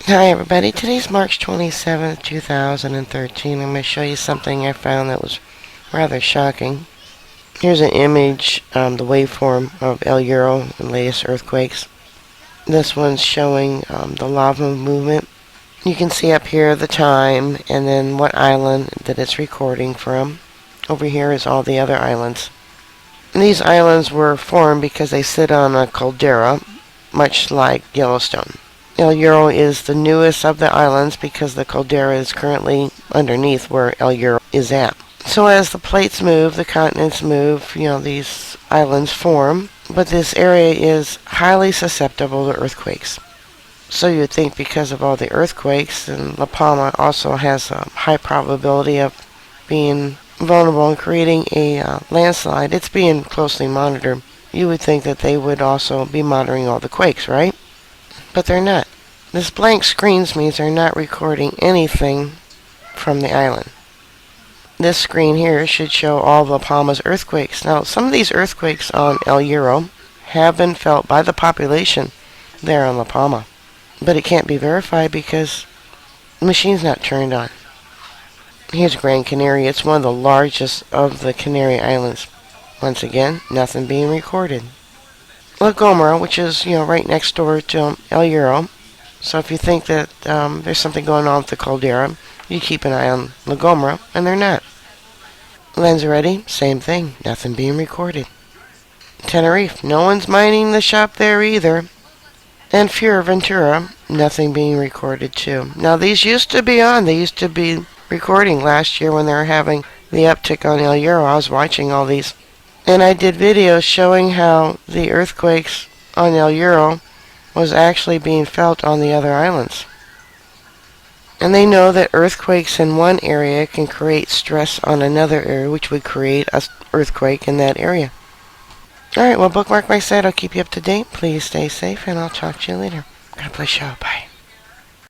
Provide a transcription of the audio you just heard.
Hi everybody, today's March 27th, 2013. I'm going to show you something I found that was rather shocking. Here's an image, the waveform of El Hierro and latest earthquakes. This one's showing the lava movement. You can see up here the time and then what island that it's recording from. Over here is all the other islands. And these islands were formed because they sit on a caldera, much like Yellowstone. El Hierro is the newest of the islands because the caldera is currently underneath where El Hierro is at. So as the plates move, the continents move, these islands form, but this area is highly susceptible to earthquakes. So you'd think because of all the earthquakes, and La Palma also has a high probability of being vulnerable and creating a landslide. It's being closely monitored. You would think that they would also be monitoring all the quakes, right? But they're not. This blank screen means they're not recording anything from the island. This screen here should show all of La Palma's earthquakes. Now, some of these earthquakes on El Hierro have been felt by the population there on La Palma. But it can't be verified because the machine's not turned on. Here's Gran Canaria. It's one of the largest of the Canary Islands. Once again, nothing being recorded. La Gomera, which is, right next door to El Hierro. So if you think that there's something going on with the caldera, you keep an eye on La Gomera, and they're not. Lanzarote, same thing, nothing being recorded. Tenerife, no one's minding the shop there either. And Fuerteventura, nothing being recorded too. Now these used to be on, they used to be recording last year when they were having the uptick on El Hierro. I was watching all these. And I did videos showing how the earthquakes on El Hierro was actually being felt on the other islands. And they know that earthquakes in one area can create stress on another area, which would create an earthquake in that area. Alright, well, bookmark my site. I'll keep you up to date. Please stay safe, and I'll talk to you later. God bless you. Bye.